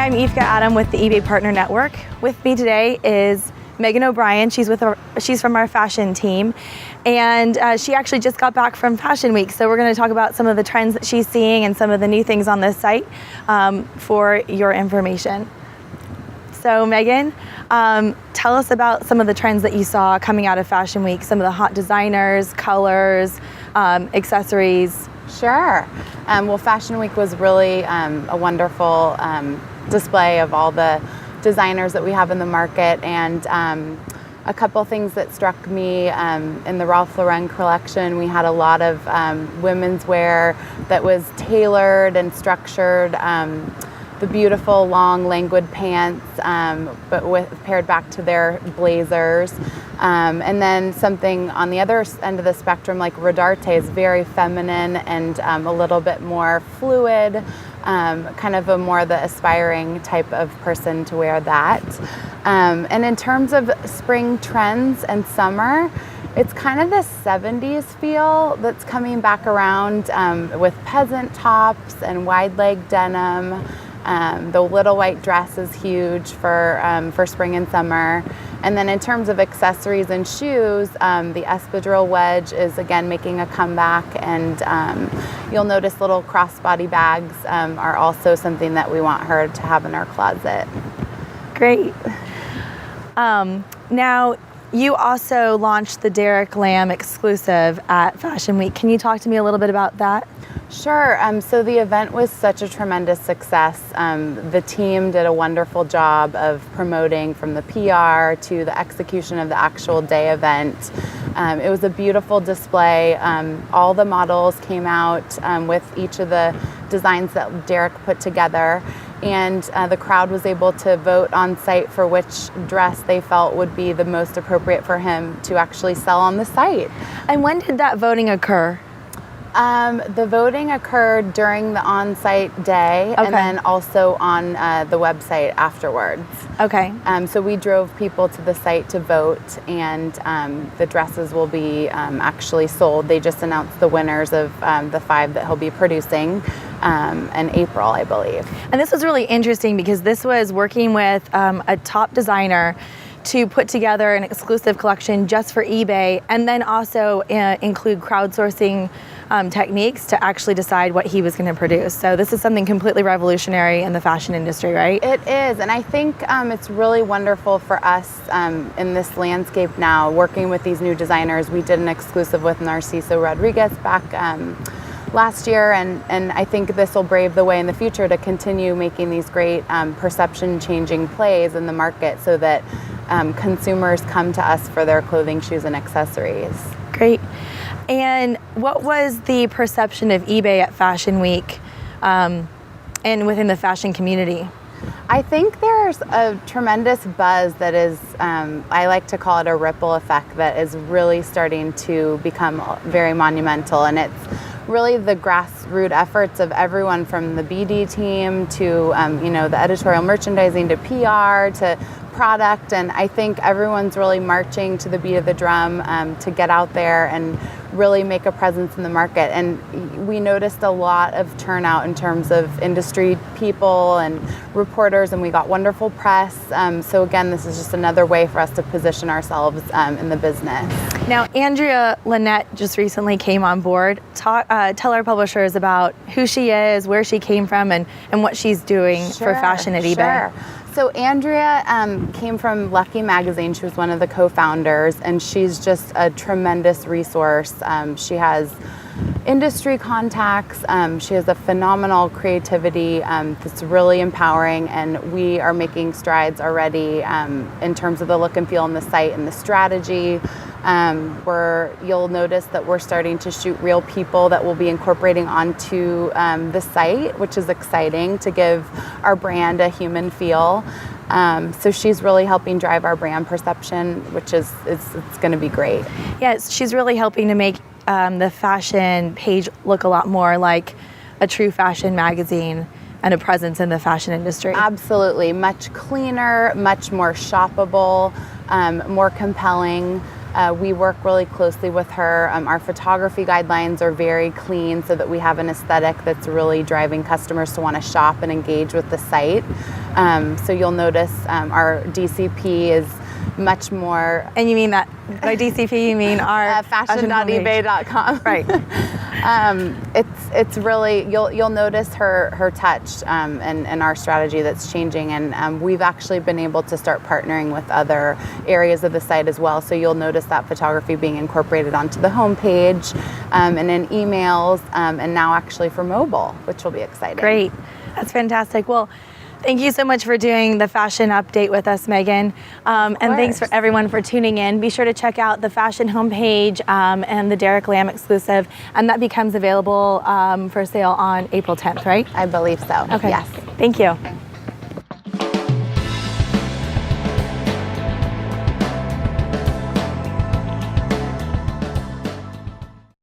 I'm Ivka Adam with the eBay Partner Network. With me today is Megan O'Brien. She's from our fashion team, and she actually just got back from Fashion Week. So we're going to talk about some of the trends that she's seeing and some of the new things on this site for your information. So Megan, tell us about some of the trends that you saw coming out of Fashion Week, some of the hot designers, colors, accessories. Sure. Well, Fashion Week was really a wonderful display of all the designers that we have in the market, and a couple things that struck me in the Ralph Lauren collection. We had a lot of women's wear that was tailored and structured. The beautiful long languid pants, but paired back to their blazers. And then something on the other end of the spectrum, like Rodarte, is very feminine and a little bit more fluid, kind of the aspiring type of person to wear that. And in terms of spring trends and summer, it's kind of this 70s feel that's coming back around with peasant tops and wide leg denim. The little white dress is huge for spring and summer. And then in terms of accessories and shoes, the espadrille wedge is again making a comeback, and you'll notice little crossbody bags are also something that we want her to have in our closet. Great. Now, you also launched the Lam Exclusive at Fashion Week. Can you talk to me a little bit about that? Sure. So the event was such a tremendous success. The team did a wonderful job of promoting from the PR to the execution of the actual day event. It was a beautiful display. All the models came out with each of the designs that Derek put together, and the crowd was able to vote on site for which dress they felt would be the most appropriate for him to actually sell on the site. And when did that voting occur? The voting occurred during the on-site day, okay, and then also on the website afterwards. Okay. So we drove people to the site to vote, and the dresses will be actually sold. They just announced the winners of the 5 that he'll be producing in April, I believe. And this was really interesting because this was working with a top designer to put together an exclusive collection just for eBay, and then also include crowdsourcing techniques to actually decide what he was going to produce. So this is something completely revolutionary in the fashion industry, right? It is, and I think it's really wonderful for us in this landscape now, working with these new designers. We did an exclusive with Narciso Rodriguez back last year, and I think this will brave the way in the future to continue making these great perception-changing plays in the market so that consumers come to us for their clothing, shoes, and accessories. Great. And what was the perception of eBay at Fashion Week and within the fashion community? I think there's a tremendous buzz that is, I like to call it a ripple effect, that is really starting to become very monumental. And it's really the grassroots efforts of everyone from the BD team to the editorial merchandising to PR to product, and I think everyone's really marching to the beat of the drum to get out there and really make a presence in the market. And we noticed a lot of turnout in terms of industry people and reporters, and we got wonderful press. So again, this is just another way for us to position ourselves in the business. Now, Andrea Lynette just recently came on board. Tell our publishers about who she is, where she came from, and what she's doing for fashion at eBay. Sure. So Andrea came from Lucky Magazine. She was one of the co-founders, and she's just a tremendous resource. She has industry contacts. She has a phenomenal creativity that's really empowering, and we are making strides already in terms of the look and feel on the site and the strategy. You'll notice that we're starting to shoot real people that we'll be incorporating onto the site, which is exciting to give our brand a human feel. So she's really helping drive our brand perception, which is it's going to be great. Yes, she's really helping to make the fashion page look a lot more like a true fashion magazine and a presence in the fashion industry. Absolutely. Much cleaner, much more shoppable, more compelling. We work really closely with her. Our photography guidelines are very clean so that we have an aesthetic that's really driving customers to want to shop and engage with the site. So you'll notice our DCP is much more. And you mean that by DCP you mean our fashion.ebay.com. Right. It's really, you'll notice her touch and our strategy that's changing, and we've actually been able to start partnering with other areas of the site as well. So you'll notice that photography being incorporated onto the homepage and in emails, and now actually for mobile, which will be exciting. Great. That's fantastic. Well, thank you so much for doing the fashion update with us, Megan. And thanks for everyone for tuning in. Be sure to check out the fashion homepage and the Lam Exclusive, and that becomes available for sale on April 10th, right? I believe so. Okay. Yes. Thank you.